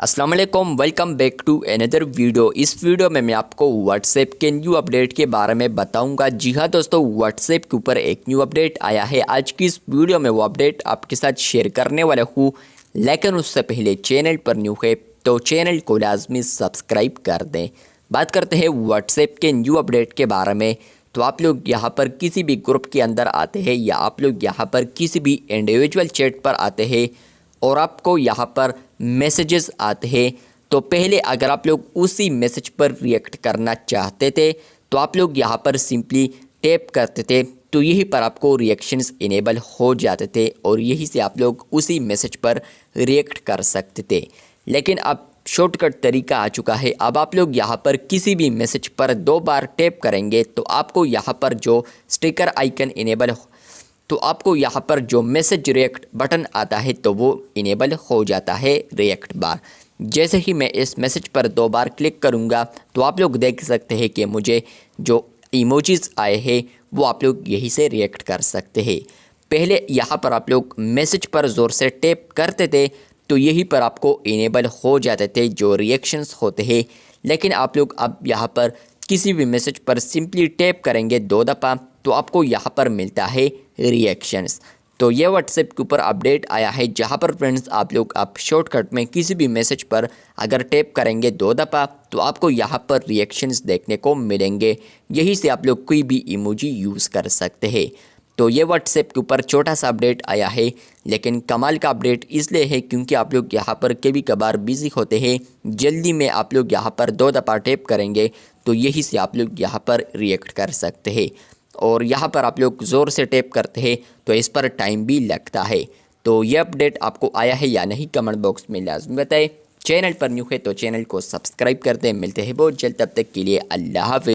अस्सलाम वालेकुम, welcome back to another video. इस वीडियो में मैं आपको व्हाट्सएप के न्यू अपडेट के बारे में बताऊंगा। जी हाँ दोस्तों, व्हाट्सएप के ऊपर एक न्यू अपडेट आया है। आज की इस वीडियो में वो अपडेट आपके साथ शेयर करने वाला हूँ, लेकिन उससे पहले चैनल पर न्यू है तो चैनल को लाजमी सब्सक्राइब कर दें। बात करते हैं व्हाट्सएप के न्यू अपडेट के बारे में। तो आप लोग यहाँ पर किसी भी ग्रुप के अंदर आते हैं या आप लोग यहाँ पर किसी भी इंडिविजुअल चैट पर आते हैं और आपको यहाँ पर मैसेजेस आते हैं, तो पहले अगर आप लोग उसी मैसेज पर रिएक्ट करना चाहते थे तो आप लोग यहाँ पर सिंपली टैप करते थे, तो यहीं पर आपको रिएक्शंस इनेबल हो जाते थे और यहीं से आप लोग उसी मैसेज पर रिएक्ट कर सकते थे। लेकिन अब शॉर्टकट तरीका आ चुका है। अब आप लोग यहाँ पर किसी भी मैसेज पर 2 बार टैप करेंगे तो आपको यहाँ पर जो स्टिकर आइकन इनेबल, तो आपको यहाँ पर जो मैसेज रिएक्ट बटन आता है तो वो इनेबल हो जाता है रिएक्ट बार। जैसे ही मैं इस मैसेज पर 2 बार क्लिक करूँगा तो आप लोग देख सकते हैं कि मुझे जो इमोजीज आए हैं वो आप लोग यहीं से रिएक्ट कर सकते हैं। पहले यहाँ पर आप लोग मैसेज पर ज़ोर से टैप करते थे तो यहीं पर आपको इनेबल हो जाते थे जो रिएक्शंस होते हैं। लेकिन आप लोग अब यहाँ पर किसी भी मैसेज पर सिंपली टैप करेंगे 2 दफ़ा तो आपको यहाँ पर मिलता है रिएक्शंस। तो ये व्हाट्सएप के ऊपर अपडेट आया है, जहाँ पर फ्रेंड्स आप लोग अब शॉर्टकट में किसी भी मैसेज पर अगर टैप करेंगे 2 दफ़ा तो आपको यहाँ पर रिएक्शंस देखने को मिलेंगे। यहीं से आप लोग कोई भी इमोजी यूज़ कर सकते हैं। तो ये व्हाट्सएप के ऊपर छोटा सा अपडेट आया है, लेकिन कमाल का अपडेट इसलिए है क्योंकि आप लोग यहाँ पर कभी कभार बिजी होते हैं। जल्दी में आप लोग यहाँ पर 2 दफ़ा टैप करेंगे तो यहीं से आप लोग यहाँ पर रिएक्ट कर सकते हैं। और यहाँ पर आप लोग ज़ोर से टैप करते हैं तो इस पर टाइम भी लगता है। तो ये अपडेट आपको आया है या नहीं, कमेंट बॉक्स में लाजमी बताएं। चैनल पर न्यू है तो चैनल को सब्सक्राइब कर दें। मिलते हैं बहुत जल्द, तब तक के लिए अल्लाह हाफ़िज़।